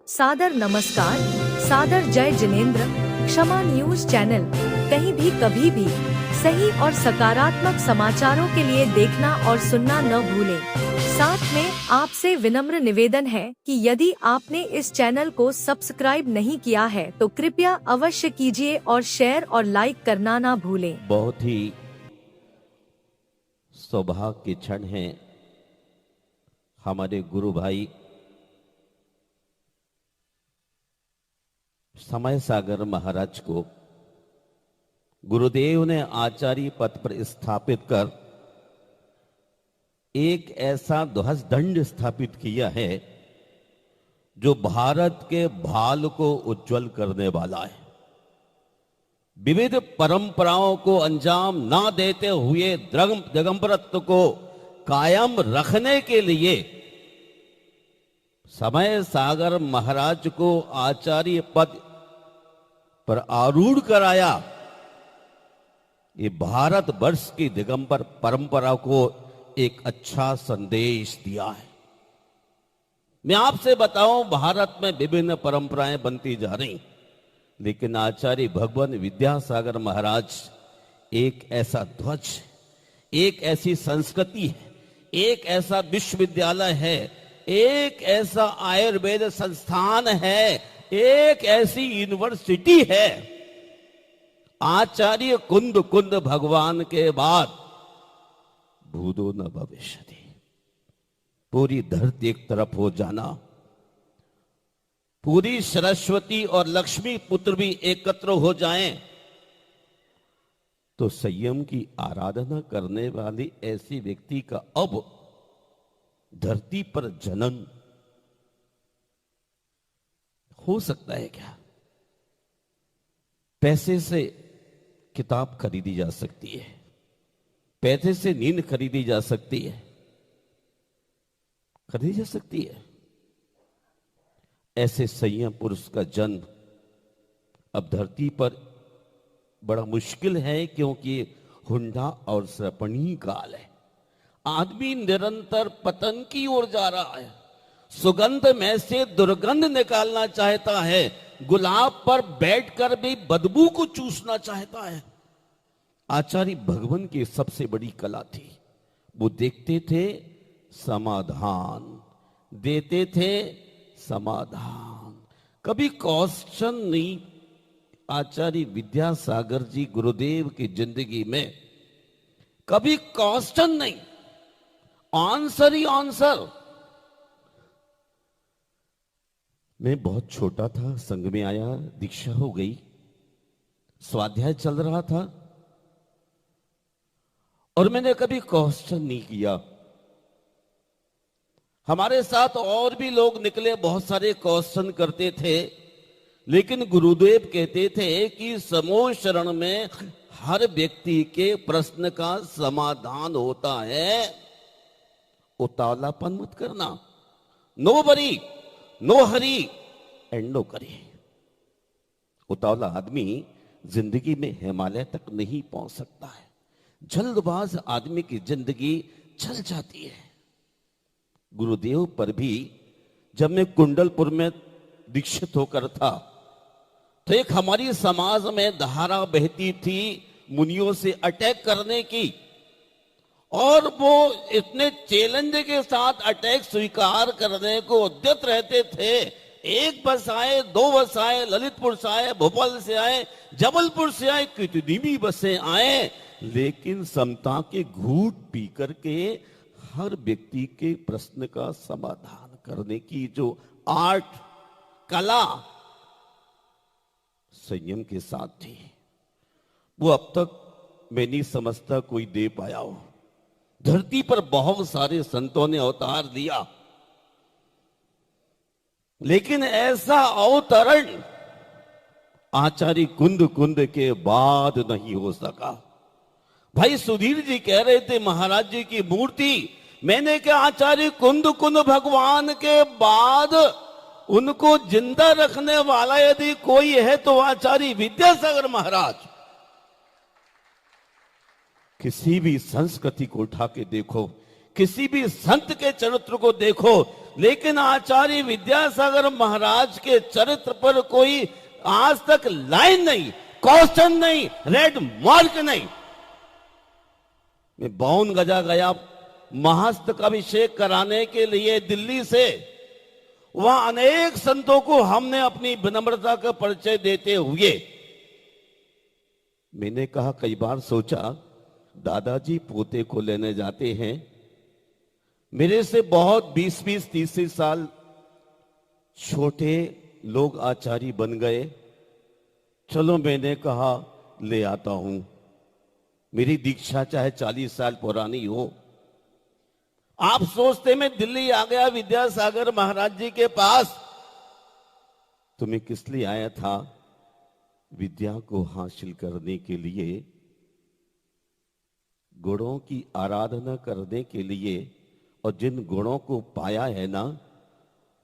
सादर नमस्कार, सादर जय जिनेंद्र। क्षमा न्यूज चैनल कहीं भी कभी भी सही और सकारात्मक समाचारों के लिए देखना और सुनना न भूलें। साथ में आपसे विनम्र निवेदन है कि यदि आपने इस चैनल को सब्सक्राइब नहीं किया है तो कृपया अवश्य कीजिए और शेयर और लाइक करना ना भूलें। बहुत ही सौभाग्य के क्षण है हमारे गुरु भाई समय सागर महाराज को गुरुदेव ने आचार्य पद पर स्थापित कर एक ऐसा ध्वज दंड स्थापित किया है जो भारत के भाल को उज्जवल करने वाला है। विविध परंपराओं को अंजाम ना देते हुए दिगंबरत्व को कायम रखने के लिए समय सागर महाराज को आचार्य पद पर आरूढ़ कराया। ये भारत वर्ष की दिगंबर परंपरा को एक अच्छा संदेश दिया है। मैं आपसे बताऊं, भारत में विभिन्न परंपराएं बनती जा रही, लेकिन आचार्य भगवान विद्यासागर महाराज एक ऐसा ध्वज, एक ऐसी संस्कृति है, एक ऐसा विश्वविद्यालय है, एक ऐसा आयुर्वेद संस्थान है, एक ऐसी यूनिवर्सिटी है। आचार्य कुंद कुंद भगवान के बाद भूतो न भविष्यति। पूरी धरती एक तरफ हो जाना, पूरी सरस्वती और लक्ष्मी पुत्र भी एकत्र हो जाएं, तो संयम की आराधना करने वाली ऐसी व्यक्ति का अब धरती पर जनन हो सकता है क्या? पैसे से किताब खरीदी जा सकती है, पैसे से नींद खरीदी जा सकती है, खरीदी जा सकती है। ऐसे संयम पुरुष का जन्म अब धरती पर बड़ा मुश्किल है, क्योंकि हुंडा और श्रपणी काल है। आदमी निरंतर पतन की ओर जा रहा है, सुगंध में से दुर्गंध निकालना चाहता है, गुलाब पर बैठकर भी बदबू को चूसना चाहता है। आचार्य भगवान की सबसे बड़ी कला थी, वो देखते थे समाधान, देते थे समाधान, कभी क्वेश्चन नहीं। आचार्य विद्यासागर जी गुरुदेव की जिंदगी में कभी क्वेश्चन नहीं, आंसर ही आंसर। मैं बहुत छोटा था, संघ में आया, दीक्षा हो गई, स्वाध्याय चल रहा था और मैंने कभी क्वेश्चन नहीं किया। हमारे साथ और भी लोग निकले, बहुत सारे क्वेश्चन करते थे, लेकिन गुरुदेव कहते थे कि समूह शरण में हर व्यक्ति के प्रश्न का समाधान होता है। उतावलापन मत करना, no worry, no hurry and no curry. उतावला आदमी जिंदगी में हिमालय तक नहीं पहुंच सकता है, जल्दबाज आदमी की जिंदगी चल जाती है। गुरुदेव पर भी जब मैं कुंडलपुर में दीक्षित होकर था तो एक हमारी समाज में धारा बहती थी मुनियों से अटैक करने की, और वो इतने चैलेंज के साथ अटैक स्वीकार करने को उद्यत रहते थे। एक बस आए, दो बस आए, ललितपुर से आए, भोपाल से आए, जबलपुर से आए, कितनी भी बसें आए, लेकिन समता के घूंट पी करके हर व्यक्ति के प्रश्न का समाधान करने की जो आर्ट, कला संयम के साथ थी, वो अब तक मैं नहीं समझता कोई दे पाया हो। धरती पर बहुत सारे संतों ने अवतार लिया, लेकिन ऐसा अवतरण आचार्य कुंद कुंद के बाद नहीं हो सका। भाई सुधीर जी कह रहे थे महाराज जी की मूर्ति, मैंने कहा आचार्य कुंद कुंद भगवान के बाद उनको जिंदा रखने वाला यदि कोई है तो आचार्य विद्यासागर महाराज। किसी भी संस्कृति को उठा के देखो, किसी भी संत के चरित्र को देखो, लेकिन आचार्य विद्यासागर महाराज के चरित्र पर कोई आज तक लाइन नहीं, क्वेश्चन नहीं, रेड मार्क नहीं। मैं 52 गजा गया महास्तकाभिषेक कराने के लिए दिल्ली से। वहां अनेक संतों को हमने अपनी विनम्रता का परिचय देते हुए मैंने कहा, कई बार सोचा दादाजी पोते को लेने जाते हैं, मेरे से बहुत 20-20, 30 साल छोटे लोग आचार्य बन गए। चलो मैंने कहा ले आता हूं, मेरी दीक्षा चाहे 40 साल पुरानी हो। आप सोचते मैं दिल्ली आ गया विद्यासागर महाराज जी के पास, तो मैं किस लिए आया था? विद्या को हासिल करने के लिए, गुणों की आराधना करने के लिए, और जिन गुणों को पाया है ना,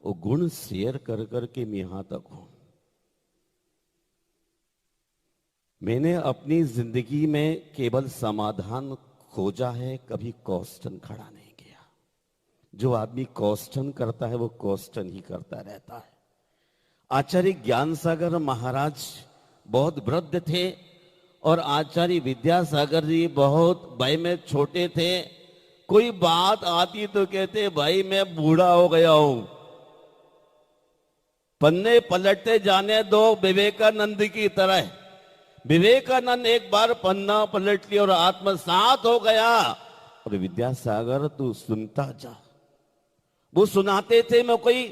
वो गुण शेयर कर करके मैं यहां तक हूं। मैंने अपनी जिंदगी में केवल समाधान खोजा है, कभी क्वेश्चन खड़ा नहीं किया। जो आदमी क्वेश्चन करता है वो क्वेश्चन ही करता रहता है। आचार्य ज्ञान सागर महाराज बहुत वृद्ध थे और आचार्य विद्यासागर जी बहुत वय में छोटे थे। कोई बात आती तो कहते भाई मैं बूढ़ा हो गया हूं, पन्ने पलटते जाने दो विवेकानंद की तरह। विवेकानंद एक बार पन्ना पलट लिया और आत्मसात हो गया, और विद्यासागर तू सुनता जा। वो सुनाते थे, मैं कोई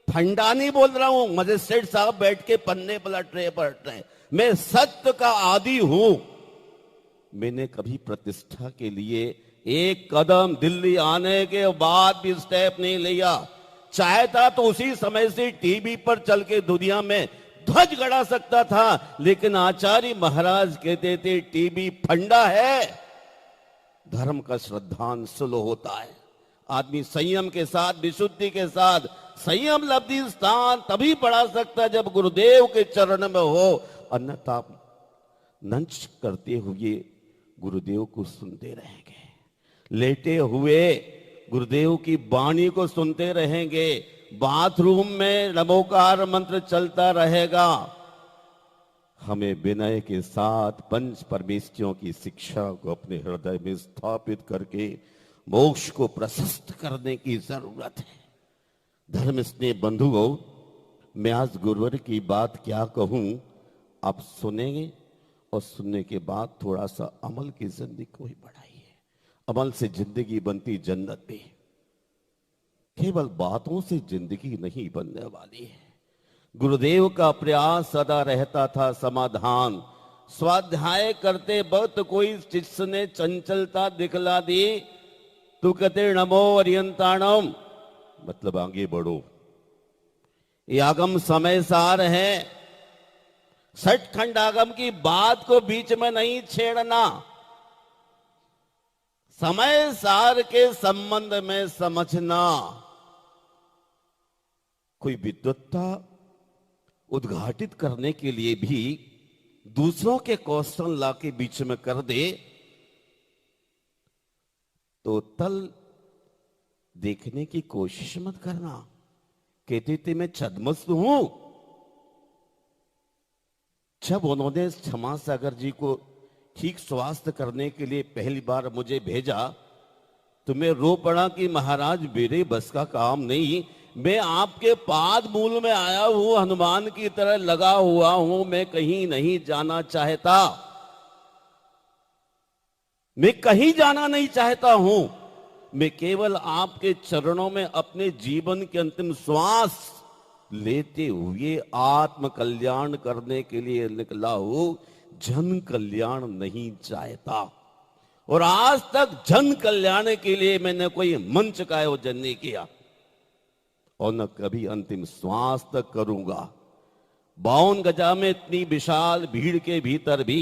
फंडा नहीं बोल रहा हूं, मजिस्ट्रेट साहब बैठ के पन्ने पलट रहे, मैं सत्य का आदी हूं। मैंने कभी प्रतिष्ठा के लिए एक कदम दिल्ली आने के बाद भी स्टेप नहीं लिया। चाहता तो उसी समय से टीवी पर चल के दुनिया में ध्वज गड़ा सकता था, लेकिन आचार्य महाराज कहते थे टीवी फंडा है, धर्म का श्रद्धांशुल होता है। आदमी संयम के साथ, विशुद्धि के साथ, संयम लब्धि स्थान तभी बढ़ा सकता जब गुरुदेव के चरण में हो, अन्यथा नंच करते हुए गुरुदेव को सुनते रहेंगे, लेटे हुए गुरुदेव की वाणी को सुनते रहेंगे, बाथरूम में नमोकार मंत्र चलता रहेगा। हमें विनय के साथ पंच परमेष्ठियों की शिक्षा को अपने हृदय में स्थापित करके मोक्ष को प्रशस्त करने की जरूरत है। धर्म स्नेह बंधुओं, मैं आज गुरुवर की बात क्या कहूं, आप सुनेंगे और सुनने के बाद थोड़ा सा अमल की जिंदगी को ही बढ़ाइए। अमल से जिंदगी बनती जन्नत भी। केवल बातों से जिंदगी नहीं बनने वाली है। गुरुदेव का प्रयास सदा रहता था समाधान। स्वाध्याय करते वक्त कोई शिष्य ने चंचलता दिखला दी तो कहते नमो अर्यंताणम, मतलब आगे बढ़ो। ये आगम समय सार है, सठखंड आगम की बात को बीच में नहीं छेड़ना। समय सार के संबंध में समझना। कोई विद्वत्ता उद्घाटित करने के लिए भी दूसरों के क्वेश्चन लाके बीच में कर दे तो तल देखने की कोशिश मत करना। कहते थे मैं छद्मस्त हूं। जब उन्होंने क्षमा सागर जी को ठीक स्वास्थ्य करने के लिए पहली बार मुझे भेजा तो मैं रो पड़ा कि महाराज मेरे बस का काम नहीं, मैं आपके पाद मूल में आया हूं, हनुमान की तरह लगा हुआ हूं, मैं कहीं नहीं जाना चाहता, मैं कहीं जाना नहीं चाहता हूं, मैं केवल आपके चरणों में अपने जीवन के अंतिम श्वास लेते हुए आत्म कल्याण करने के लिए निकला हूं, जन कल्याण नहीं चाहता। और आज तक जन कल्याण के लिए मैंने कोई मंच का आयोजन नहीं किया और न कभी अंतिम श्वास तक करूंगा। 52 गजा में इतनी विशाल भीड़ के भीतर भी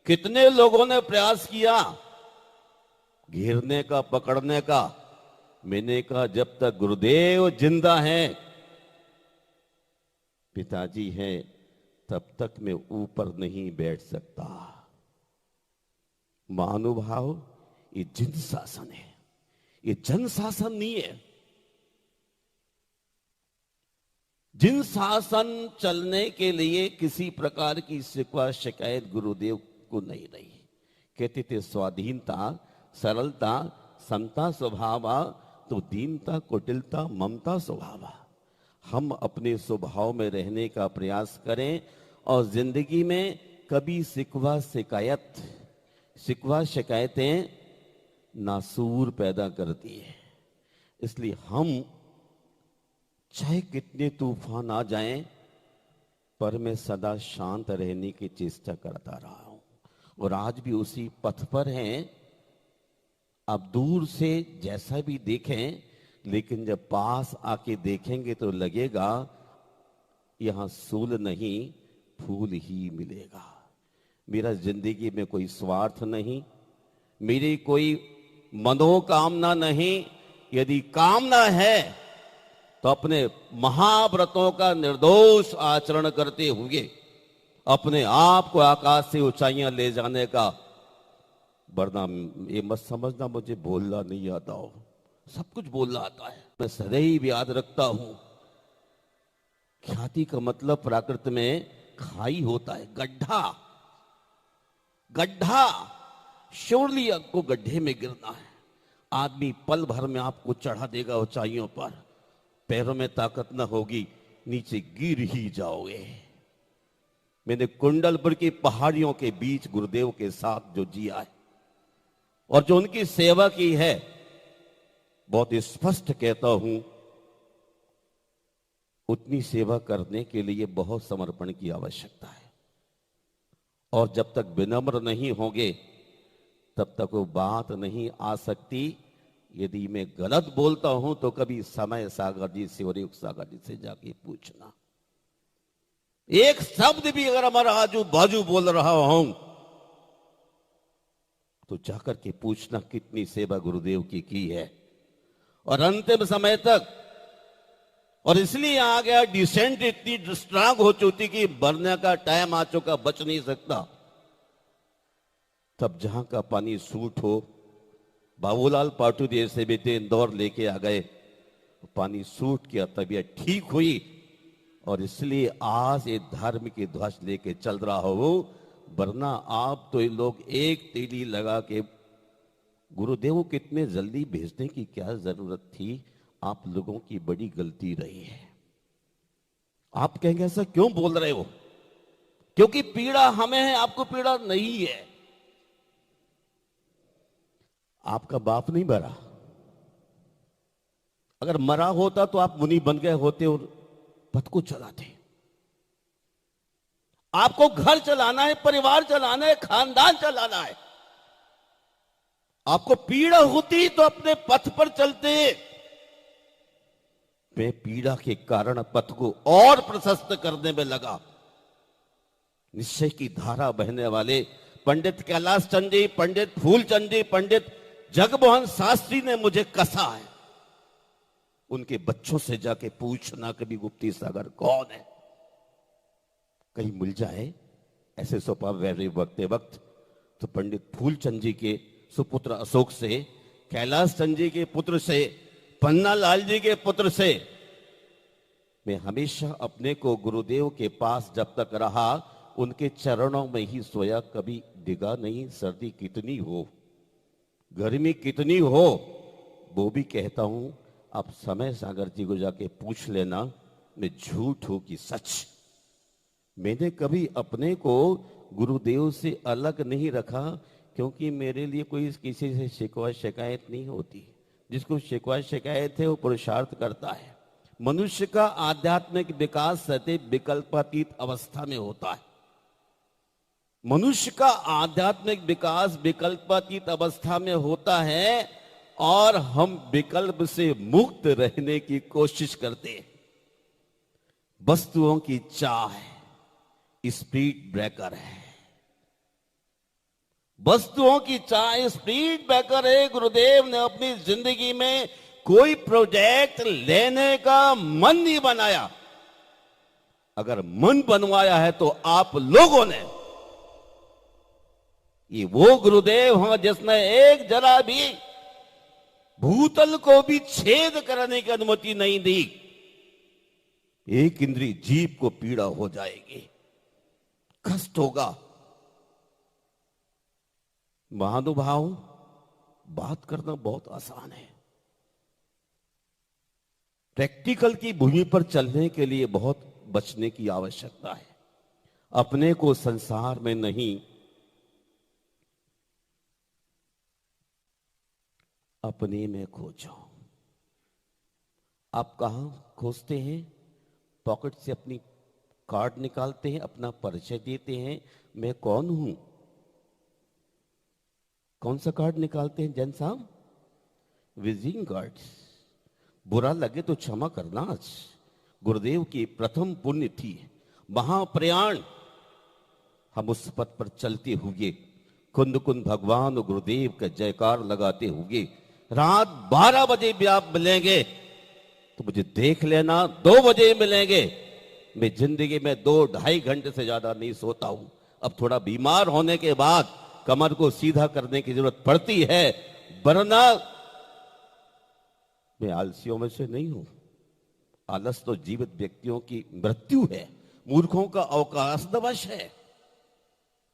कितने लोगों ने प्रयास किया घेरने का, पकड़ने का। मैंने कहा जब तक गुरुदेव जिंदा हैं, पिताजी हैं, तब तक मैं ऊपर नहीं बैठ सकता। महानुभाव, ये जिन शासन है, ये जन शासन नहीं है। जिन शासन चलने के लिए किसी प्रकार की शिकवा शिकायत गुरुदेव को नहीं रही। कहते थे स्वाधीनता, सरलता, समता स्वभाव, तो दीनता, कुटिलता, ममता स्वभाव। हम अपने स्वभाव में रहने का प्रयास करें और जिंदगी में कभी शिकवा शिकायतें नासूर पैदा करती है। इसलिए हम चाहे कितने तूफान आ जाएं, पर मैं सदा शांत रहने की चेष्टा करता रहा हूं और आज भी उसी पथ पर हैं। आप दूर से जैसा भी देखें, लेकिन जब पास आके देखेंगे तो लगेगा यहां सूल नहीं फूल ही मिलेगा। मेरा जिंदगी में कोई स्वार्थ नहीं, मेरी कोई मनोकामना नहीं। यदि कामना है तो अपने महाव्रतों का निर्दोष आचरण करते हुए अपने आप को आकाश से ऊंचाइयां ले जाने का, वरना ये मत समझना मुझे बोलना नहीं आता हो, सब कुछ बोलना आता है। मैं सदैव याद रखता हूं, ख्याति का मतलब प्राकृत में खाई होता है, गड्ढा। श्योरली आपको गड्ढे में गिरना है। आदमी पल भर में आपको चढ़ा देगा ऊंचाइयों पर, पैरों में ताकत न होगी, नीचे गिर ही जाओगे। मैंने कुंडलपुर की पहाड़ियों के बीच गुरुदेव के साथ जो जिया है और जो उनकी सेवा की है, बहुत स्पष्ट कहता हूं, उतनी सेवा करने के लिए बहुत समर्पण की आवश्यकता है। और जब तक विनम्र नहीं होंगे तब तक वो बात नहीं आ सकती। यदि मैं गलत बोलता हूं तो कभी समय सागर जी से और युग सागर जी से जाके पूछना। एक शब्द भी अगर हमारा आजू बाजू बोल रहा हूं तो जाकर के पूछना कितनी सेवा गुरुदेव की है। और अंतिम समय तक, और इसलिए आ गया डिसेंट इतनी स्ट्रांग हो चुकी कि मरने का टाइम आ चुका, बच नहीं सकता। तब जहां का पानी सूट हो, बाबूलाल पाटू जैसे बेटे इंदौर लेके आ गए, पानी सूट किया, तबीयत ठीक हुई। और इसलिए आज ये धर्म की ध्वज लेके चल रहा हो, वरना आप तो ये लोग एक तीली लगा के गुरुदेव को इतने जल्दी भेजने की क्या जरूरत थी। आप लोगों की बड़ी गलती रही है। आप कहेंगे ऐसा क्यों बोल रहे हो? क्योंकि पीड़ा हमें है, आपको पीड़ा नहीं है। आपका बाप नहीं मरा, अगर मरा होता तो आप मुनि बन गए होते और पथ को चलाते। आपको घर चलाना है, परिवार चलाना है, खानदान चलाना है। आपको पीड़ा होती तो अपने पथ पर चलते। मैं पीड़ा के कारण पथ को और प्रशस्त करने में लगा। निश्चय की धारा बहने वाले पंडित कैलाश चंद जी, पंडित फूलचंद जी, पंडित जगमोहन शास्त्री ने मुझे कसा है। उनके बच्चों से जाके पूछना कभी गुप्ती सागर कौन है, कहीं मिल जाए ऐसे स्वभाव वक्त। तो पंडित फूलचंद जी के सुपुत्र अशोक से, कैलाश चंद जी के पुत्र से, पन्ना लाल जी के पुत्र से मैं हमेशा अपने को गुरुदेव के पास जब तक रहा उनके चरणों में ही सोया, कभी डिगा नहीं। सर्दी कितनी हो, गर्मी कितनी हो, वो भी कहता हूं आप समय सागर जी को जाके पूछ लेना, मैं झूठ हूं कि सच। मैंने कभी अपने को गुरुदेव से अलग नहीं रखा, क्योंकि मेरे लिए कोई किसी से शिकवा शिकायत नहीं होती। जिसको शिकवा शिकायत है वो पुरुषार्थ करता है। मनुष्य का आध्यात्मिक विकास सदैव विकल्पातीत अवस्था में होता है। मनुष्य का आध्यात्मिक विकास विकल्पातीत अवस्था में होता है और हम विकल्प से मुक्त रहने की कोशिश करते हैं। वस्तुओं की चाह स्पीड ब्रेकर है, वस्तुओं की चाह स्पीड ब्रेकर है। गुरुदेव ने अपनी जिंदगी में कोई प्रोजेक्ट लेने का मन नहीं बनाया। अगर मन बनवाया है तो आप लोगों ने। ये वो गुरुदेव हैं जिसने एक जरा भी भूतल को भी छेद करने की अनुमति नहीं दी। एक इंद्री जीभ को पीड़ा हो जाएगी, कष्ट होगा। महानुभाव, बात करना बहुत आसान है, प्रैक्टिकल की भूमि पर चलने के लिए बहुत बचने की आवश्यकता है। अपने को संसार में नहीं, अपने में खोजो। आप कहां खोजते हैं? पॉकेट से अपनी कार्ड निकालते हैं, अपना परिचय देते हैं, मैं कौन हूं। कौन सा कार्ड निकालते हैं जैन साहब? Visiting card. बुरा लगे तो क्षमा करना। आज गुरुदेव की प्रथम पुण्य थी, महाप्रयाण। हम उस पथ पर चलते हुए कुंद कुंद भगवान और गुरुदेव का जयकार लगाते हुए रात 12 बजे भी आप मिलेंगे तो मुझे देख लेना, 2 बजे मिलेंगे। मैं जिंदगी में 2-2.5 घंटे से ज्यादा नहीं सोता हूं। अब थोड़ा बीमार होने के बाद कमर को सीधा करने की जरूरत पड़ती है, वरना मैं आलसियों में से नहीं हूं। आलस तो जीवित व्यक्तियों की मृत्यु है, मूर्खों का अवकाशवश है।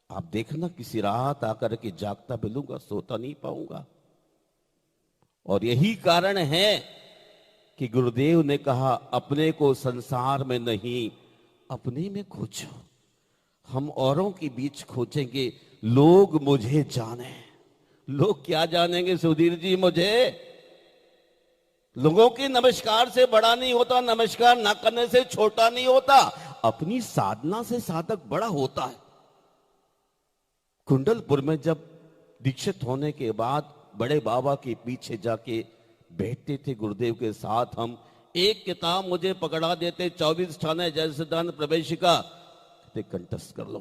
आप देखना, किसी रात आकर के जागता मिलूंगा, सोता नहीं पाऊंगा। और यही कारण है कि गुरुदेव ने कहा, अपने को संसार में नहीं, अपने में खोजो। हम औरों के बीच खोजेंगे, लोग मुझे जाने। लोग क्या जानेंगे सुधीर जी मुझे? लोगों की नमस्कार से बड़ा नहीं होता, नमस्कार ना करने से छोटा नहीं होता, अपनी साधना से साधक बड़ा होता है। कुंडलपुर में जब दीक्षित होने के बाद बड़े बाबा के पीछे जाके बैठते थे गुरुदेव के साथ हम, एक किताब मुझे पकड़ा देते, 24 ठाणे जय सिद्धांत प्रवेशिका, कहते कंठस्थ कर लो।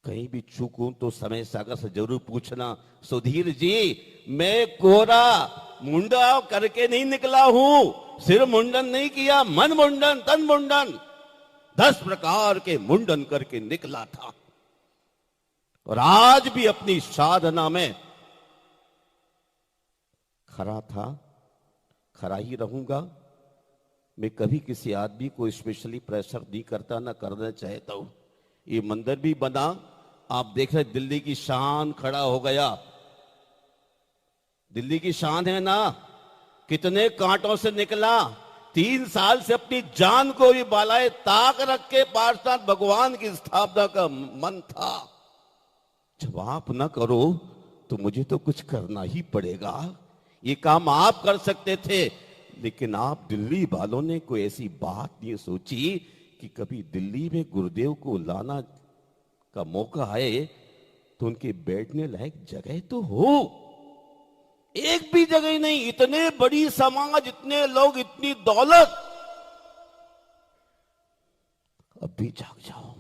कहीं भी चूकूं तो समय सागर से जरूर पूछना, सुधीर जी मैं कोरा मुंडा करके नहीं निकला हूं, सिर मुंडन नहीं किया, मन मुंडन, तन मुंडन, 10 प्रकार के मुंडन करके निकला था। और आज भी अपनी साधना में खरा था, खरा ही रहूंगा। मैं कभी किसी आदमी को स्पेशली प्रेशर नहीं करता, ना करना चाहता हूं। ये मंदिर भी बना, आप देख रहे दिल्ली की शान खड़ा हो गया। दिल्ली की शान है ना, कितने कांटों से निकला। 3 साल से अपनी जान को भी बालाए ताक रख के पार्षद भगवान की स्थापना का मन था। जब आप ना करो तो मुझे तो कुछ करना ही पड़ेगा। ये काम आप कर सकते थे, लेकिन आप दिल्ली वालों ने कोई ऐसी बात नहीं सोची कि कभी दिल्ली में गुरुदेव को लाना का मौका आए तो उनके बैठने लायक जगह तो हो। एक भी जगह नहीं, इतने बड़ी समाज, इतने लोग, इतनी दौलत। अब भी जाग जाओ।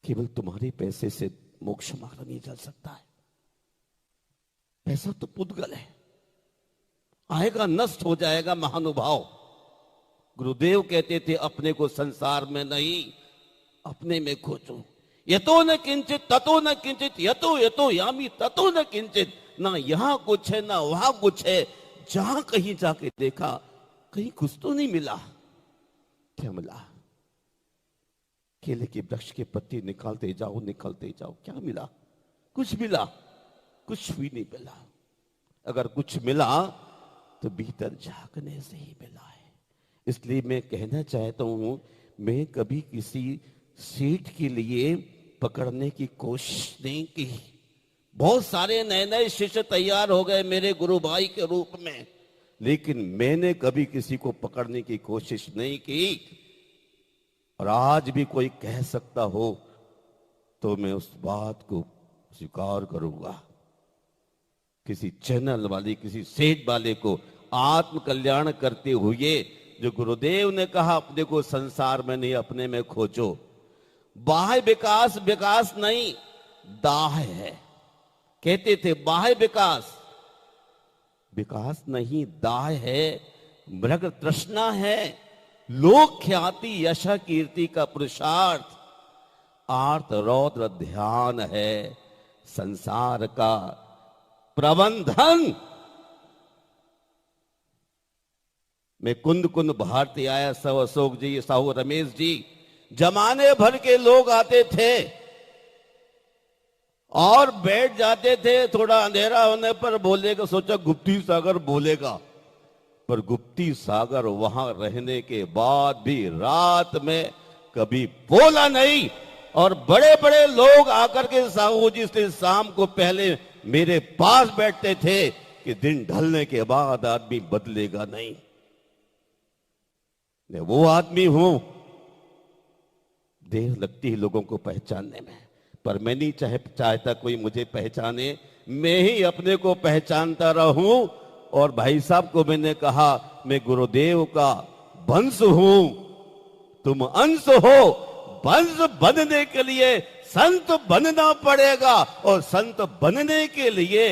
केवल तुम्हारे पैसे से मोक्ष मार्ग नहीं चल सकता है। पैसा तो पुद्गल है, आएगा नष्ट हो जाएगा। महानुभाव, गुरुदेव कहते थे अपने को संसार में नहीं, अपने में खोजो। यतो न किंचित ततो न किंचित, यतो यतो यामी ततो न किंचित। ना यहां कुछ है ना वहां कुछ है। जहां कहीं जाके देखा, कहीं कुछ तो नहीं मिला। क्या मिला? केले के वृक्ष के पत्ते निकालते जाओ, निकालते जाओ, क्या मिला? कुछ मिला? कुछ भी नहीं मिला। अगर कुछ मिला तो भीतर झांकने से ही मिला है। इसलिए मैं कहना चाहता हूं, मैं कभी किसी सीट के लिए पकड़ने की कोशिश नहीं की। बहुत सारे नए नए शिष्य तैयार हो गए मेरे गुरु भाई के रूप में, लेकिन मैंने कभी किसी को पकड़ने की कोशिश नहीं की। और आज भी कोई कह सकता हो तो मैं उस बात को स्वीकार करूंगा। किसी चैनल वाले, किसी सेठ वाले को आत्म कल्याण करते हुए, जो गुरुदेव ने कहा अपने को संसार में नहीं, अपने में खोजो। बाह्य विकास विकास नहीं, दाह है। कहते थे बाह्य विकास विकास नहीं, दाह है, मृग तृष्णा है, लोक ख्याति यश कीर्ति का पुरुषार्थ, आर्त रौद्र ध्यान है, संसार का प्रबंधन। मैं कुंद कुंद भारती आया, साहू अशोक जी, साहू रमेश जी, जमाने भर के लोग आते थे और बैठ जाते थे। थोड़ा अंधेरा होने पर बोलेगा, सोचा गुप्ती सागर बोलेगा, पर गुप्ती सागर वहां रहने के बाद भी रात में कभी बोला नहीं। और बड़े बड़े लोग आकर के साहू जी से शाम को पहले मेरे पास बैठते थे कि दिन ढलने के बाद आदमी बदलेगा नहीं। मैं वो आदमी हूं, देर लगती है लोगों को पहचानने में, पर मैं नहीं चाहता कोई मुझे पहचाने, मैं ही अपने को पहचानता रहूं। और भाई साहब को मैंने कहा, मैं गुरुदेव का वंश हूं, तुम अंश हो। वंश बनने के लिए संत बनना पड़ेगा, और संत बनने के लिए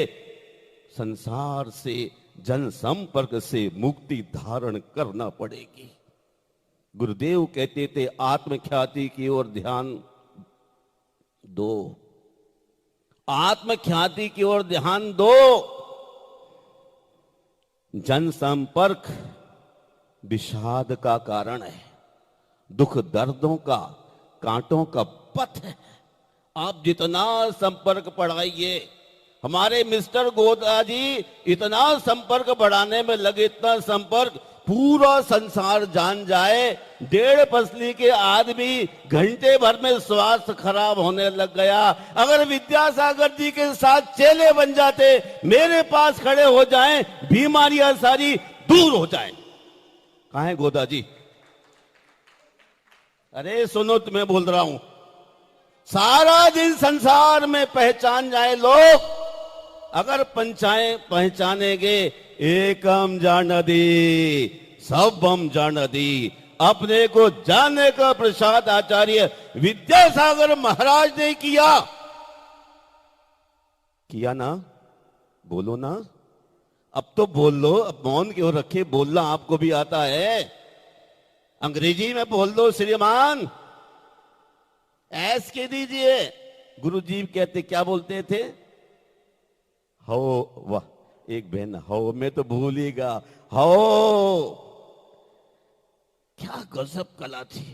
संसार से, जन संपर्क से मुक्ति धारण करना पड़ेगी। गुरुदेव कहते थे, आत्मख्याति की ओर ध्यान दो, आत्मख्याति की ओर ध्यान दो। जन संपर्क विषाद का कारण है, दुख दर्दों का, कांटों का पथ है। आप जितना संपर्क बढ़ाइए, हमारे मिस्टर गोदा जी इतना संपर्क बढ़ाने में लगे, इतना संपर्क पूरा संसार जान जाए। 1.5 पसली के आदमी घंटे भर में स्वास्थ्य खराब होने लग गया। अगर विद्यासागर जी के साथ चेले बन जाते, मेरे पास खड़े हो जाएं, बीमारियां सारी दूर हो जाएं। कहां है गोदा जी? अरे सुनो, तुम्हें बोल रहा हूं, सारा दिन संसार में पहचान जाए लोग। अगर पहचानेंगे, एकम जान दी सब हम जान दी, अपने को जानने का प्रसाद आचार्य विद्यासागर महाराज ने किया ना? बोलो ना, अब तो बोल लो, अब मौन क्यों रखे, बोलना आपको भी आता है। अंग्रेजी में बोल दो, श्रीमान ऐस के दीजिए। गुरु जी कहते, क्या बोलते थे? हो, वाह, एक बहन हो, मैं तो भूल ही गया, हो। क्या गजब कला थी,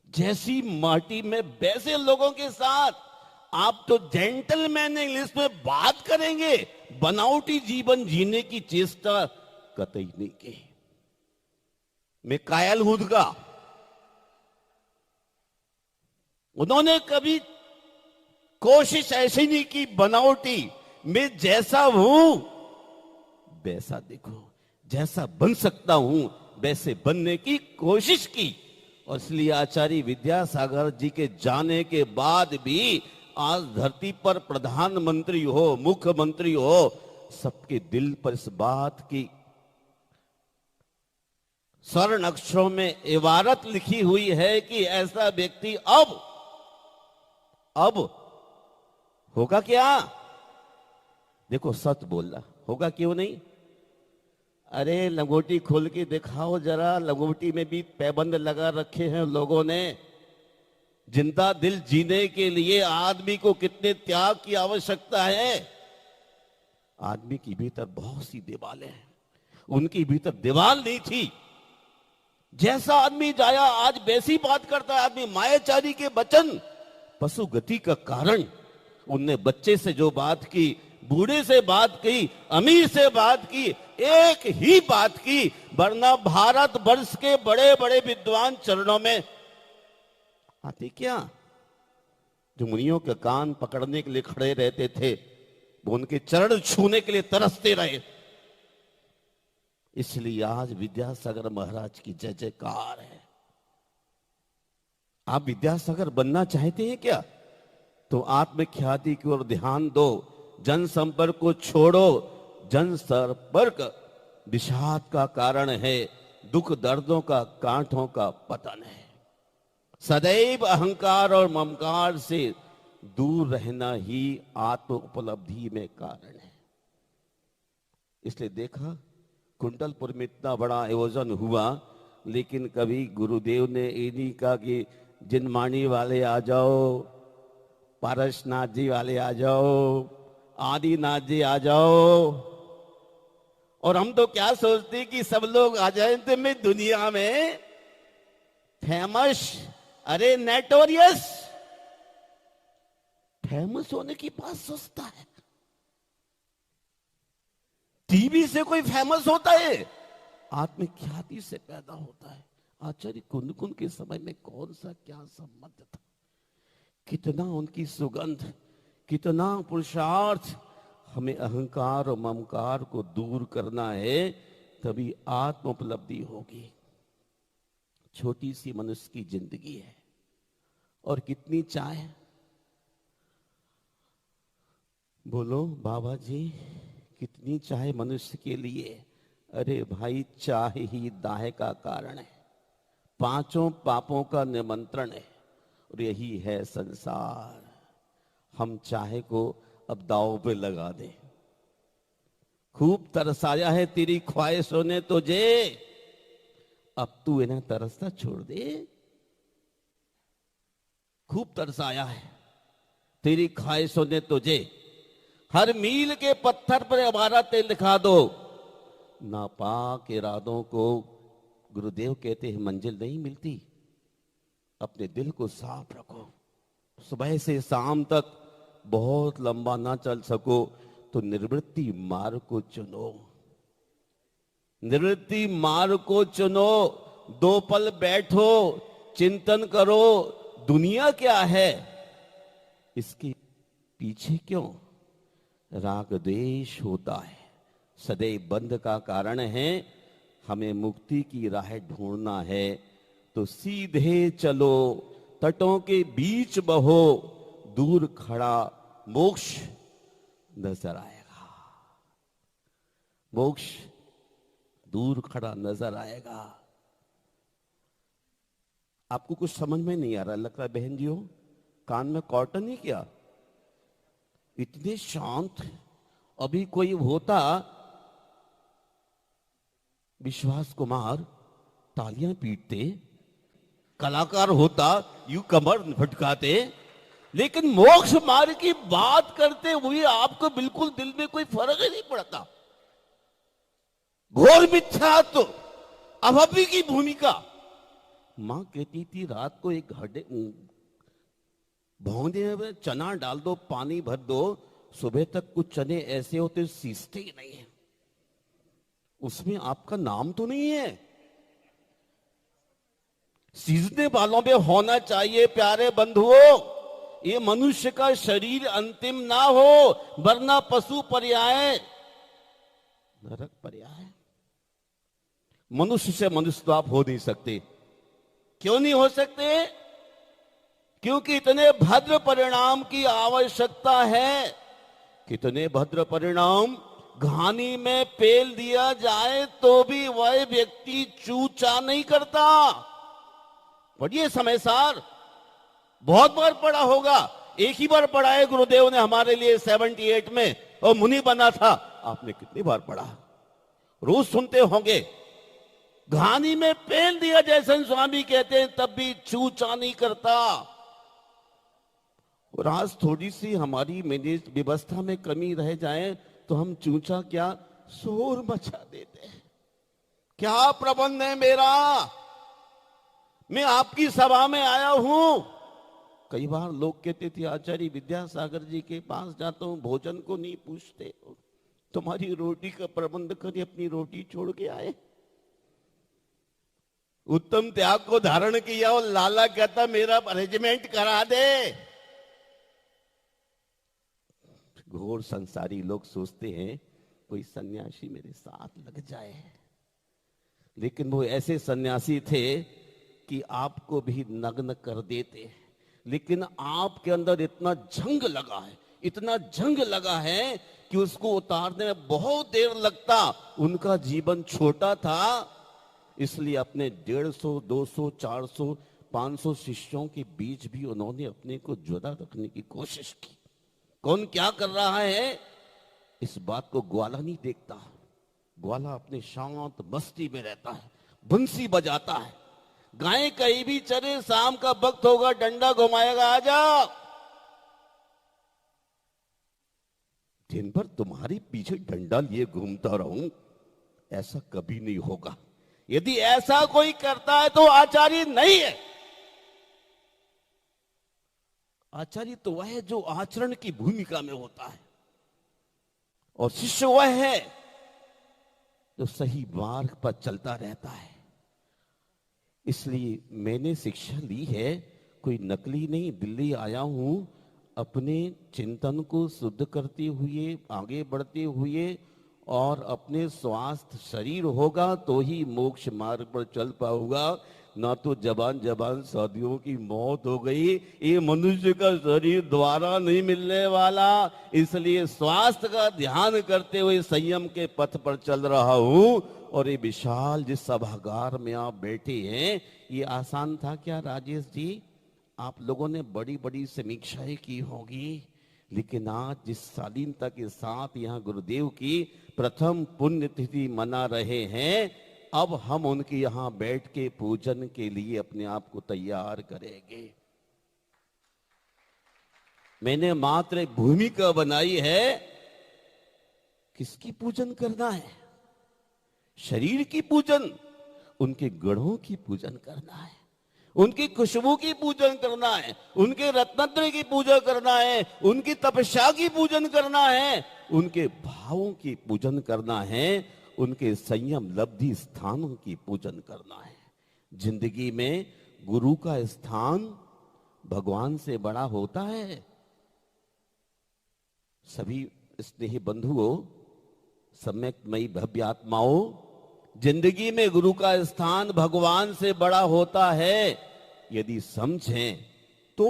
जैसी माटी में वैसे लोगों के साथ। आप तो जेंटलमैन इंग्लिश में बात करेंगे, बनावटी जीवन जीने की चेष्टा कतई नहीं की। मैं कायल हूं का, उन्होंने कभी कोशिश ऐसी नहीं की बनावटी। मैं जैसा हूं वैसा देखो, जैसा बन सकता हूं वैसे बनने की कोशिश की। और इसलिए आचार्य विद्यासागर जी के जाने के बाद भी आज धरती पर प्रधानमंत्री हो, मुख्यमंत्री हो, सबके दिल पर इस बात की स्वर्ण अक्षरों में इबारत लिखी हुई है कि ऐसा व्यक्ति अब होगा क्या? देखो, सच बोलना होगा, क्यों नहीं? अरे लंगोटी खोल के दिखाओ जरा, लंगोटी में भी पैबंद लगा रखे हैं लोगों ने। जिंदा दिल जीने के लिए आदमी को कितने त्याग की आवश्यकता है। आदमी के भीतर बहुत सी दीवारें हैं, उनकी भीतर दीवार नहीं थी। जैसा आदमी जाया आज वैसी बात करता है आदमी। मायाचारी के वचन पशु गति का कारण। उनने बच्चे से जो बात की, बूढ़े से बात की, अमीर से बात की, एक ही बात की, वरना भारत वर्ष के बड़े बड़े विद्वान चरणों में आते क्या? जो मुनियों के कान पकड़ने के लिए खड़े रहते थे, वो उनके चरण छूने के लिए तरसते रहे। इसलिए आज विद्यासागर महाराज की जय जयकार है। आप विद्यासागर बनना चाहते हैं क्या? तो आत्मख्याति की ओर ध्यान दो, जनसंपर्क को छोड़ो। जनसंपर्क विषाद का कारण है, दुख दर्दों का, कांटों का पतन है। सदैव अहंकार और ममकार से दूर रहना ही आत्म उपलब्धि में कारण है। इसलिए देखा, कुंडलपुर में इतना बड़ा आयोजन हुआ, लेकिन कभी गुरुदेव ने ये नहीं कहा कि जिनमानी वाले आ जाओ, पारसनाथ जी वाले आ जाओ, आदिनाथ जी आ जाओ। और हम तो क्या सोचते हैं कि सब लोग आ जाए तो मैं दुनिया में फेमस, अरे नेटोरियस। फेमस होने की बात सोचता है? टीवी से कोई फेमस होता है? आत्मख्याति से पैदा होता है। आचार्य कुंदकुन के समय में कौन सा क्या संबंध था? कितना उनकी सुगंध, कितना पुरुषार्थ। हमें अहंकार और ममकार को दूर करना है, तभी आत्म उपलब्धि होगी। छोटी सी मनुष्य की जिंदगी है और कितनी चाय। बोलो बाबा जी, कितनी चाय मनुष्य के लिए। अरे भाई, चाय ही दाह का कारण है, पांचों पापों का निमंत्रण है, और यही है संसार। हम चाहे को अब दांव पे लगा दे। खूब तरसाया है तेरी ख्वाहिशों ने तुझे, अब तू इन्हें तरसना छोड़ दे। खूब तरसाया है तेरी ख्वाहिशों ने तुझे, हर मील के पत्थर पर इबारतें लिखा दो। नापाक इरादों को गुरुदेव कहते हैं मंजिल नहीं मिलती। अपने दिल को साफ रखो। सुबह से शाम तक बहुत लंबा ना चल सको तो निवृत्ति मार्ग को चुनो। निवृत्ति मार्ग को चुनो। 2 पल बैठो, चिंतन करो, दुनिया क्या है, इसके पीछे क्यों राग द्वेष होता है, सदैव बंध का कारण है। हमें मुक्ति की राह ढूंढना है तो सीधे चलो, तटों के बीच बहो, दूर खड़ा मोक्ष नजर आएगा। मोक्ष दूर खड़ा नजर आएगा। आपको कुछ समझ में नहीं आ रहा लगता है बहन जी हो? कान में कॉटन ही क्या? इतने शांत। अभी कोई होता विश्वास कुमार, तालियां पीटते, कलाकार होता यूं कमर फटकाते, लेकिन मोक्ष मार्ग की बात करते हुए आपको बिल्कुल दिल में कोई फर्क ही नहीं पड़ता। घोर मिथ्यात्व, अभव्य की भूमिका। मां कहती थी रात को एक हड्डे भौंदे में चना डाल दो, पानी भर दो, सुबह तक कुछ चने ऐसे होते सींचते ही नहीं है। उसमें आपका नाम तो नहीं है। सींचने वालों पे होना चाहिए प्यारे बंधुओं। ये मनुष्य का शरीर अंतिम ना हो, वरना पशु पर्याय, नरक पर्याय। मनुष्य से मनुष्य तो आप हो नहीं सकते। क्यों नहीं हो सकते? क्योंकि इतने भद्र परिणाम की आवश्यकता है। कितने भद्र परिणाम? घानी में पेल दिया जाए तो भी वह व्यक्ति चूचा नहीं करता। पढ़िए समय सार, बहुत बार पढ़ा होगा। एक ही बार पढ़ा है गुरुदेव ने हमारे लिए 78 में, और मुनि बना था। आपने कितनी बार पढ़ा? रोज सुनते होंगे। घानी में पेल दिया, जैसे स्वामी कहते हैं, तब भी चूचा नहीं करता। और आज थोड़ी सी हमारी मैनेज व्यवस्था में कमी रह जाए तो हम चूचा क्या, शोर मचा देते हैं। क्या प्रबंध है मेरा? मैं आपकी सभा में आया हूं। कई बार लोग कहते थे आचार्य विद्यासागर जी के पास जाता हूं, भोजन को नहीं पूछते, तुम्हारी रोटी का प्रबंध करिए, अपनी रोटी छोड़ के आए। उत्तम त्याग को धारण किया और लाला कहता मेरा अरेंजमेंट करा दे। घोर संसारी लोग सोचते हैं कोई सन्यासी मेरे साथ लग जाए, लेकिन वो ऐसे सन्यासी थे कि आपको भी नग्न कर देते। लेकिन आपके अंदर इतना जंग लगा है, इतना जंग लगा है कि उसको उतारने में बहुत देर लगता। उनका जीवन छोटा था, इसलिए अपने 150, 200, 400, 500 शिष्यों के बीच भी उन्होंने अपने को जुदा रखने की कोशिश की। कौन क्या कर रहा है इस बात को ग्वाला नहीं देखता। ग्वाला अपने शांत मस्ती में रहता है, बंसी बजाता है। गाय कहीं भी चरे, शाम का वक्त होगा, डंडा घुमाएगा, आजा। दिन भर तुम्हारे पीछे डंडा लिए घूमता रहूं, ऐसा कभी नहीं होगा। यदि ऐसा कोई करता है तो आचार्य नहीं है। आचार्य तो वह है जो आचरण की भूमिका में होता है, और शिष्य वह है जो सही मार्ग पर चलता रहता है। इसलिए मैंने शिक्षा ली है, कोई नकली नहीं। दिल्ली आया हूं अपने चिंतन को शुद्ध करते हुए, आगे बढ़ते हुए, और अपने स्वास्थ्य शरीर होगा तो ही मोक्ष मार्ग पर चल पाऊंगा। ना तो जबान जबान साथियों की मौत हो गई, ये मनुष्य का शरीर द्वारा नहीं मिलने वाला। इसलिए स्वास्थ्य का ध्यान करते हुए संयम के पथ पर चल रहा हूं। और ये विशाल जिस सभागार में आप बैठे हैं, ये आसान था क्या राजेश जी? आप लोगों ने बड़ी बड़ी समीक्षाएं की होगी, लेकिन आज जिस शालीनता के साथ यहाँ गुरुदेव की प्रथम पुण्यतिथि मना रहे हैं, अब हम उनके यहाँ बैठ के पूजन के लिए अपने आप को तैयार करेंगे। मैंने मात्र एक भूमिका बनाई है, किसकी पूजन करना है? शरीर की पूजन, उनके गढ़ों की पूजन करना है, उनकी खुशबू की पूजन करना है, उनके रत्नत्र की पूजा करना है, उनकी तपस्या की पूजन करना है, उनके भावों की पूजन करना है, उनके संयम लब्धि स्थानों की पूजन करना है। जिंदगी में गुरु का स्थान भगवान से बड़ा होता है। सभी स्नेही बंधुओं, सम्यकमयी भव्य आत्माओं, जिंदगी में गुरु का स्थान भगवान से बड़ा होता है यदि समझें तो।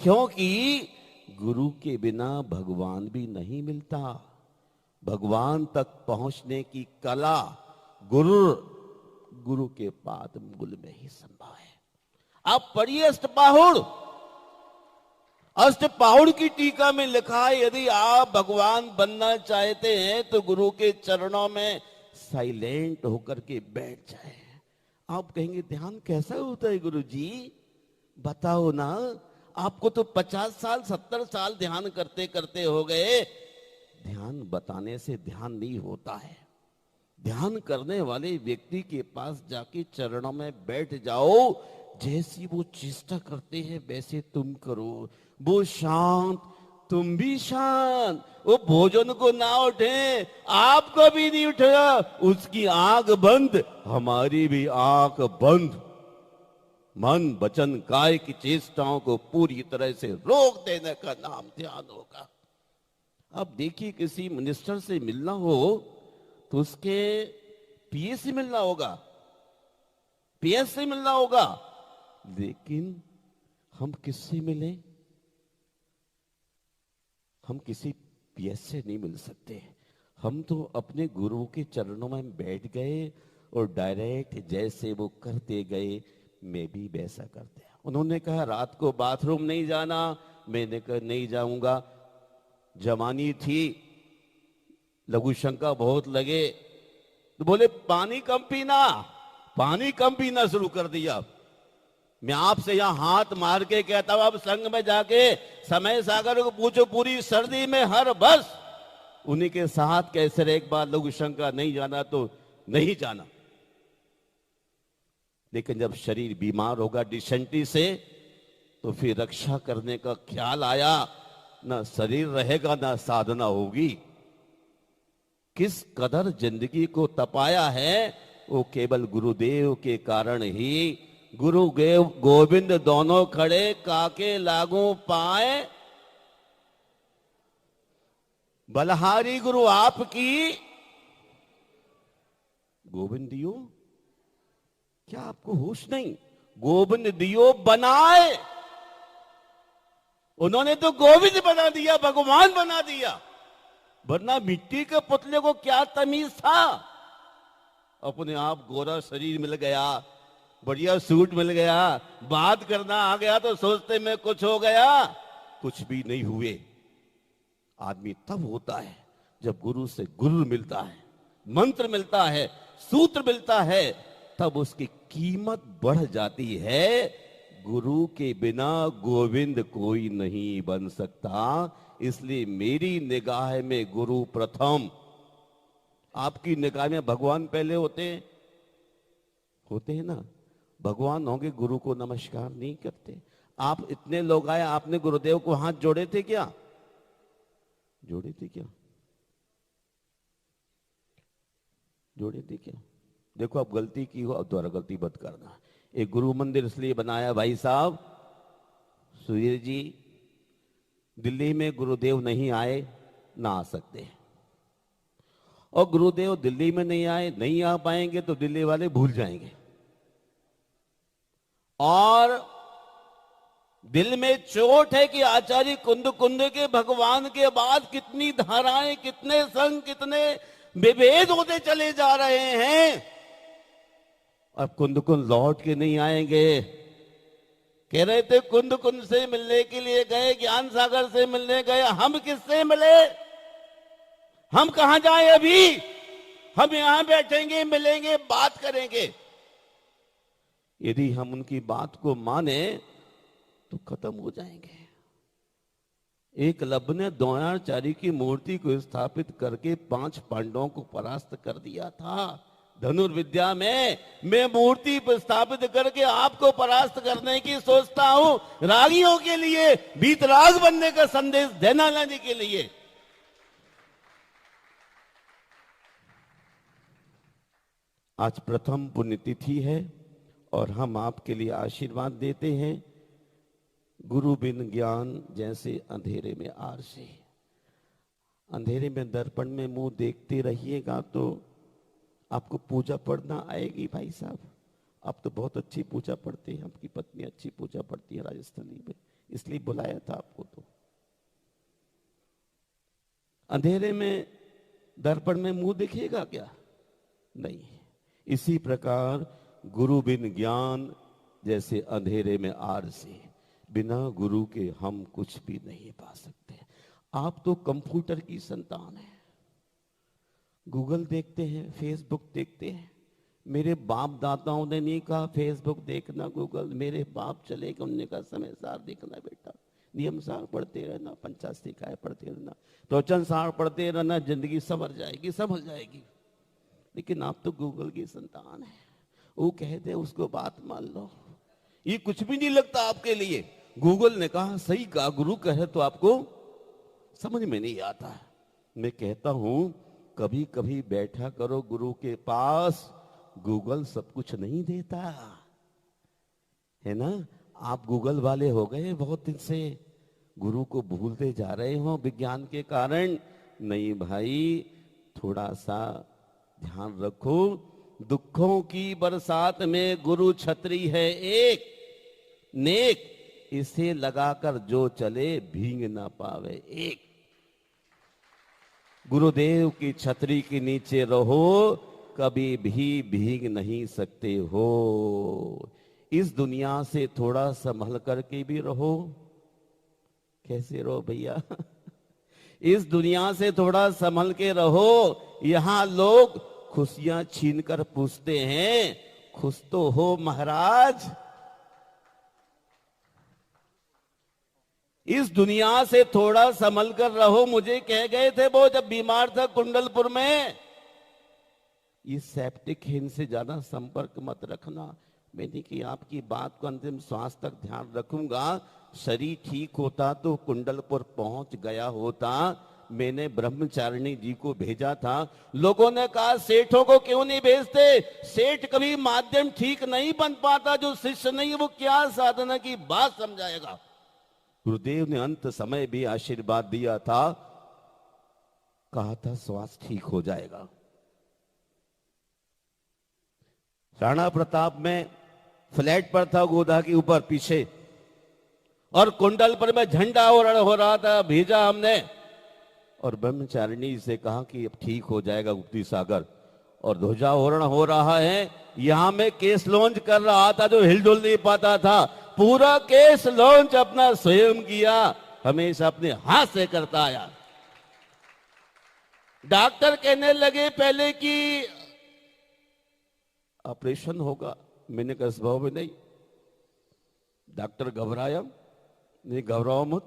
क्योंकि गुरु के बिना भगवान भी नहीं मिलता। भगवान तक पहुंचने की कला गुरु के पाद मूल में ही संभव है। आप पढ़िए अष्टपाहुड़। अष्टपाहुड़ की टीका में लिखा है, यदि आप भगवान बनना चाहते हैं तो गुरु के चरणों में साइलेंट होकर के बैठ जाए। आप कहेंगे ध्यान कैसा होता है गुरुजी, बताओ ना। आपको तो 50 साल 70 साल ध्यान करते करते हो गए। ध्यान बताने से ध्यान नहीं होता है। ध्यान करने वाले व्यक्ति के पास जाके चरणों में बैठ जाओ। जैसी वो चेष्टा करते हैं वैसे तुम करो। वो शांत, तुम भी शांत। वो भोजन को ना उठे, आपको भी नहीं उठेगा। उसकी आंख बंद, हमारी भी आंख बंद। मन वचन काय की चेष्टाओं को पूरी तरह से रोक देने का नाम ध्यान होगा। अब देखिए, किसी मिनिस्टर से मिलना हो तो उसके पीए से मिलना होगा, पीएस से मिलना होगा, लेकिन हम किससे मिले? हम किसी पीएस से नहीं मिल सकते। हम तो अपने गुरु के चरणों में बैठ गए और डायरेक्ट जैसे वो करते गए मैं भी वैसा करते। उन्होंने कहा रात को बाथरूम नहीं जाना, मैंने कहा नहीं जाऊंगा। जवानी थी, लघु शंका बहुत लगे तो बोले पानी कम पीना, पानी कम पीना शुरू कर दिया। मैं आपसे यहां हाथ मार के कहता हूं, अब संघ में जाके समय सागर को पूछो, पूरी सर्दी में हर बस उन्हीं के साथ कैसे एक बार लघु शंका नहीं जाना तो नहीं जाना। लेकिन जब शरीर बीमार होगा डिसेंट्री से, तो फिर रक्षा करने का ख्याल आया। ना शरीर रहेगा ना साधना होगी। किस कदर जिंदगी को तपाया है वो केवल गुरुदेव के कारण ही। गुरुदेव गोविंद दोनों खड़े, काके लागू पाए, बलहारी गुरु आपकी गोविंद दियो। क्या आपको होश नहीं? गोविंद दियो बनाए। उन्होंने तो गोविंद बना दिया, भगवान बना दिया, वरना मिट्टी के पुतले को क्या तमीज था? अपने आप गोरा शरीर मिल गया, बढ़िया सूट मिल गया, बात करना आ गया तो सोचते में कुछ हो गया। कुछ भी नहीं हुए। आदमी तब होता है जब गुरु से गुरु मिलता है, मंत्र मिलता है, सूत्र मिलता है, तब उसकी कीमत बढ़ जाती है। गुरु के बिना गोविंद कोई नहीं बन सकता। इसलिए मेरी निगाह में गुरु प्रथम। आपकी निगाह में भगवान पहले होते हैं? होते हैं ना। भगवान होंगे, गुरु को नमस्कार नहीं करते। आप इतने लोग आए, आपने गुरुदेव को हाथ जोड़े थे क्या? जोड़े थे क्या? जोड़े थे क्या? देखो, अब गलती की हो, अब दोबारा गलती मत करना। एक गुरु मंदिर इसलिए बनाया भाई साहब, सुधीर जी, दिल्ली में गुरुदेव नहीं आए, ना आ सकते। और गुरुदेव दिल्ली में नहीं आए, नहीं आ पाएंगे तो दिल्ली वाले भूल जाएंगे। और दिल में चोट है कि आचार्य कुंद कुंद के भगवान के बाद कितनी धाराएं, कितने संग, कितने विभेद होते चले जा रहे हैं। अब कुंद कुंद लौट के नहीं आएंगे। कह रहे थे कुंद कुंद से मिलने के लिए गए, ज्ञान सागर से मिलने गए। हम किससे मिले? हम कहां जाएं अभी? हम यहां बैठेंगे, मिलेंगे, बात करेंगे। यदि हम उनकी बात को माने तो खत्म हो जाएंगे। एकलव्य ने द्रोणाचार्य की मूर्ति को स्थापित करके 5 पांडवों को परास्त कर दिया था। धनुर्विद्या में मैं मूर्ति स्थापित करके आपको परास्त करने की सोचता हूं, रागियों के लिए, वीतराग बनने का संदेश देना लाने के लिए। आज प्रथम पुण्यतिथि है और हम आपके लिए आशीर्वाद देते हैं। गुरु बिन ज्ञान जैसे अंधेरे में आरसे। अंधेरे में दर्पण में मुंह देखते रहिएगा तो आपको पूजा पढ़ना आएगी भाई साहब। आप तो बहुत अच्छी पूजा पढ़ते हैं, आपकी पत्नी अच्छी पूजा पढ़ती है राजस्थानी में, इसलिए बुलाया था आपको। तो अंधेरे में दर्पण में मुंह दिखेगा क्या? नहीं। इसी प्रकार गुरु बिन ज्ञान जैसे अंधेरे में आरसे। बिना गुरु के हम कुछ भी नहीं पा सकते। आप तो कंप्यूटर की संतान हैं, गूगल देखते हैं, फेसबुक देखते हैं। मेरे बाप दादाओं ने नहीं कहा फेसबुक देखना, गूगल। मेरे बाप चले गए, उन्होंने कहा समय सार देखना बेटा, नियम सार पढ़ते रहना, पंचाशरी काय पढ़ते रहना, प्रवचन सार पढ़ते रहना, जिंदगी संवर जाएगी, संभल जाएगी। लेकिन आप तो गूगल की संतान है। वो कहते उसको बात मान लो, ये कुछ भी नहीं लगता आपके लिए। गूगल ने कहा सही कहा, गुरु कहे तो आपको समझ में नहीं आता। मैं कहता हूं कभी कभी बैठा करो गुरु के पास, गूगल सब कुछ नहीं देता है ना। आप गूगल वाले हो गए बहुत दिन से, गुरु को भूलते जा रहे हो विज्ञान के कारण। नहीं भाई, थोड़ा सा ध्यान रखो। दुखों की बरसात में गुरु छतरी है एक नेक, इसे लगाकर जो चले भीग ना पावे एक। गुरुदेव की छतरी के नीचे रहो, कभी भी भीग नहीं सकते हो। इस दुनिया से थोड़ा संभल करके भी रहो। कैसे रहो भैया? इस दुनिया से थोड़ा संभल के रहो। यहां लोग खुशियां छीनकर पूछते हैं खुश तो हो महाराज। इस दुनिया से थोड़ा संभल कर रहो। मुझे कह गए थे वो जब बीमार था कुंडलपुर में, इस सेप्टिक हिन से ज्यादा संपर्क मत रखना। मैंने कि आपकी बात को अंतिम श्वास तक ध्यान रखूंगा। शरीर ठीक होता तो कुंडलपुर पहुंच गया होता। मैंने ब्रह्मचारिणी जी को भेजा था। लोगों ने कहा सेठों को क्यों नहीं भेजते? सेठ कभी माध्यम ठीक नहीं बन पाता। जो शिष्य नहीं वो क्या साधना की बात समझाएगा। गुरुदेव ने अंत समय भी आशीर्वाद दिया था, कहा था श्वास ठीक हो जाएगा। राणा प्रताप में फ्लैट पर था, गोदा के ऊपर पीछे, और कुंडलपुर में झंडा हो रहा था। भेजा हमने और ब्रह्मचारिणी से कहा कि अब ठीक हो जाएगा गुप्ती सागर, और ध्वजारोहण हो रहा है। यहां में केस लॉन्च कर रहा था जो हिलडुल नहीं पाता था। पूरा केस लॉन्च अपना स्वयं किया, हमेशा अपने हाथ से करता आया। डॉक्टर कहने लगे पहले कि ऑपरेशन होगा। मैंने कहा स्वभाव में नहीं। डॉक्टर घबराया, नहीं घबराओ मत,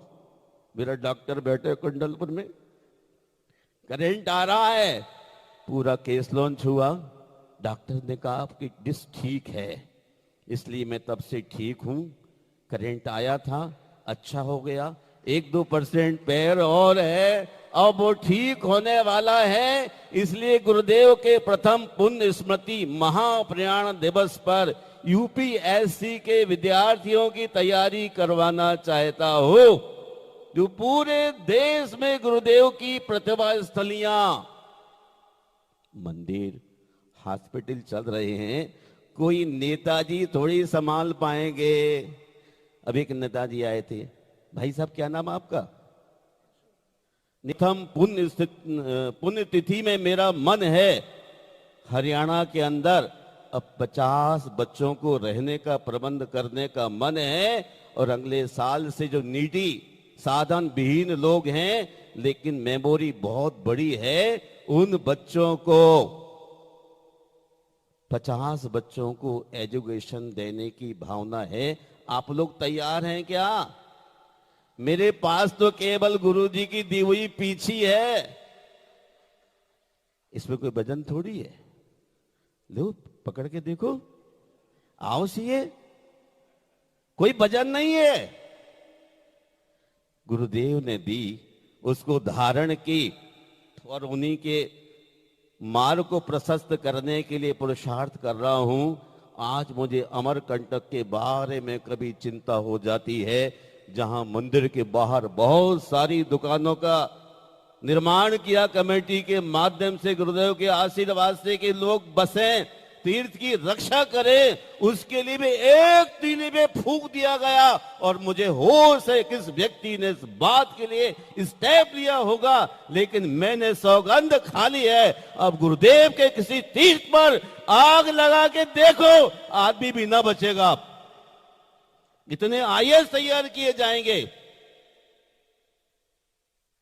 मेरा डॉक्टर बैठे कुंडलपुर में, करंट आ रहा है, पूरा केस लॉन्च हुआ। डॉक्टर ने कहा आपकी डिस्क ठीक है, इसलिए मैं तब से ठीक हूं। करंट आया था, अच्छा हो गया, 1-2% पैर और है, अब वो ठीक होने वाला है। इसलिए गुरुदेव के प्रथम पुण्य स्मृति महाप्रयाण दिवस पर यूपीएससी के विद्यार्थियों की तैयारी करवाना चाहता हूं। जो पूरे देश में गुरुदेव की प्रतिभा स्थलियां, मंदिर, हॉस्पिटल चल रहे हैं, कोई नेताजी थोड़ी संभाल पाएंगे। अब एक नेताजी आए थे, भाई साहब क्या नाम आपका? निथम पुण्यतिथि में मेरा मन है हरियाणा के अंदर अब 50 बच्चों को रहने का प्रबंध करने का मन है, और अगले साल से जो नीडी साधन विहीन लोग हैं लेकिन मेमोरी बहुत बड़ी है, उन बच्चों को 50 बच्चों को एजुकेशन देने की भावना है। आप लोग तैयार हैं क्या? मेरे पास तो केवल गुरुजी की दी हुई पीछी है, इसमें कोई वजन थोड़ी है। लो पकड़ के देखो, आओ सीए, कोई वजन नहीं है। गुरुदेव ने दी, उसको धारण की, और उन्हीं के मार्ग को प्रशस्त करने के लिए पुरुषार्थ कर रहा हूं। आज मुझे अमरकंटक के बारे में कभी चिंता हो जाती है, जहां मंदिर के बाहर बहुत सारी दुकानों का निर्माण किया कमेटी के माध्यम से, गुरुदेव के आशीर्वाद से, कि लोग बसें, तीर्थ की रक्षा करें, उसके लिए भी एक तीली में फूंक दिया गया। और मुझे होश है किस व्यक्ति ने इस बात के लिए स्टेप लिया होगा, लेकिन मैंने सौगंध खा ली है। अब गुरुदेव के किसी तीर्थ पर आग लगा के देखो, आदमी भी ना बचेगा। इतने आईएएस तैयार किए जाएंगे।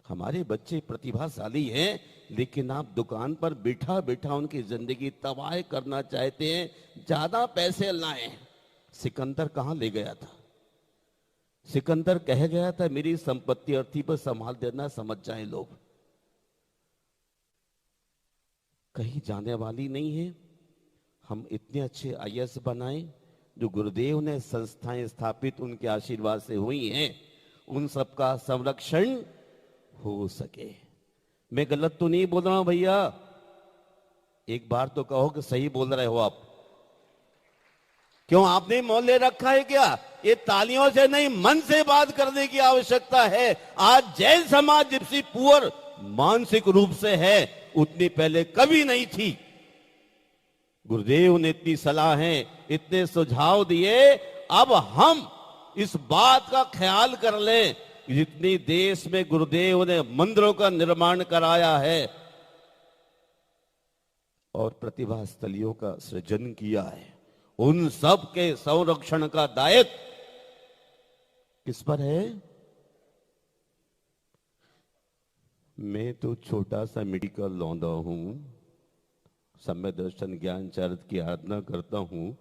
हमारे बच्चे प्रतिभाशाली हैं, लेकिन आप दुकान पर बैठा बैठा उनकी जिंदगी तबाह करना चाहते हैं। ज्यादा पैसे लाएं। सिकंदर कहां ले गया था? सिकंदर कह गया था मेरी संपत्ति अर्थी पर संभाल देना, समझ जाएं लोग। कहीं जाने वाली नहीं है। हम इतने अच्छे आईएएस बनाएं, जो गुरुदेव ने संस्थाएं स्थापित उनके आशीर्वाद से हुई हैं, उन सबका संरक्षण हो सके। मैं गलत तो नहीं बोल रहा हूं भैया? एक बार तो कहो कि सही बोल रहे हो आप। क्यों आपने मौन ले रखा है क्या? ये तालियों से नहीं, मन से बात करने की आवश्यकता है। आज जैन समाज जिप्सी पुअर मानसिक रूप से है, उतनी पहले कभी नहीं थी। गुरुदेव ने इतनी सलाहें, इतने सुझाव दिए। अब हम इस बात का ख्याल कर लें, जितनी देश में गुरुदेव ने मंदिरों का निर्माण कराया है और प्रतिभा स्थलियों का सृजन किया है, उन सब के संरक्षण का दायित्व किस पर है? मैं तो छोटा सा मेडिकल लौंडा हूं, समय दर्शन ज्ञान चरित्र की आराधना करता हूं,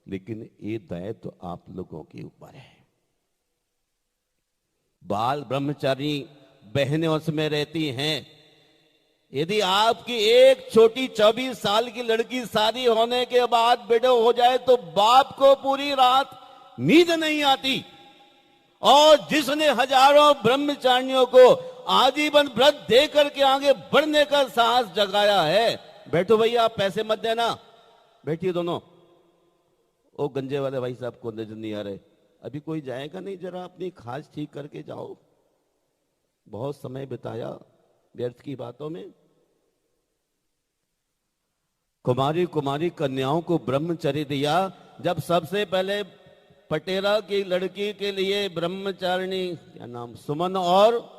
लेकिन ये दायित्व तो आप लोगों के ऊपर है। बाल ब्रह्मचारी बहनें उसमें रहती हैं। यदि आपकी एक छोटी 24 साल की लड़की शादी होने के बाद बेटो हो जाए तो बाप को पूरी रात नींद नहीं आती। और जिसने हजारों ब्रह्मचारियों को आजीवन व्रत दे करके आगे बढ़ने का साहस जगाया है, बैठो भैया, आप पैसे मत देना, बैठिए दोनों। ओ गंजे वाले भाई साहब को नजर नहीं आ रहे, अभी कोई जाएगा नहीं, जरा अपनी खाज ठीक करके जाओ। बहुत समय बिताया व्यर्थ की बातों में। कुमारी कुमारी कन्याओं को ब्रह्मचर्य दिया। जब सबसे पहले पटेरा की लड़की के लिए ब्रह्मचारिणी, क्या नाम, सुमन, और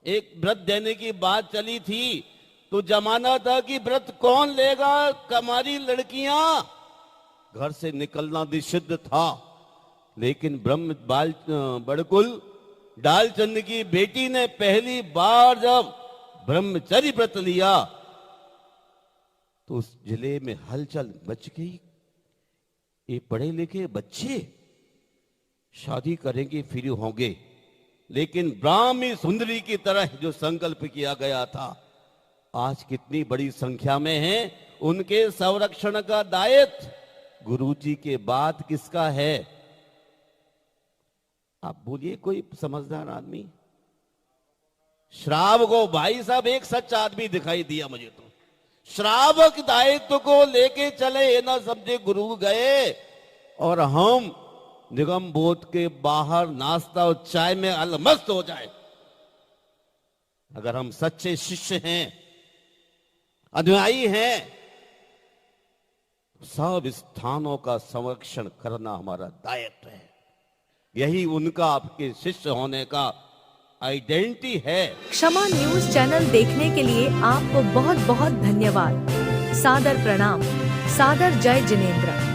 एक व्रत देने की बात चली थी, तो जमाना था कि व्रत कौन लेगा? कुमारी लड़कियां। घर से निकलना निषिद्ध था, लेकिन ब्रह्म बड़कुल डालचंद की बेटी ने पहली बार जब ब्रह्मचर्य व्रत लिया तो उस जिले में हलचल मच गई। ये पढ़े लिखे बच्चे शादी करेंगे फिर होंगे, लेकिन ब्राह्मी सुंदरी की तरह जो संकल्प किया गया था, आज कितनी बड़ी संख्या में हैं, उनके संरक्षण का दायित्व गुरुजी के बाद किसका है? आप बोलिए कोई समझदार आदमी। श्रावक को, भाई साहब एक सच्चा आदमी दिखाई दिया मुझे तो। श्रावक दायित्व को लेके चले, ये ना समझे गुरु गए और हम निगम बोध के बाहर नाश्ता और चाय में अलमस्त हो जाए। अगर हम सच्चे शिष्य हैं, अनुयायी हैं, सब स्थानों का संरक्षण करना हमारा दायित्व है। यही उनका आपके शिष्य होने का आइडेंटिटी है। क्षमा न्यूज चैनल देखने के लिए आपको बहुत बहुत धन्यवाद। सादर प्रणाम। सादर जय जिनेंद्र।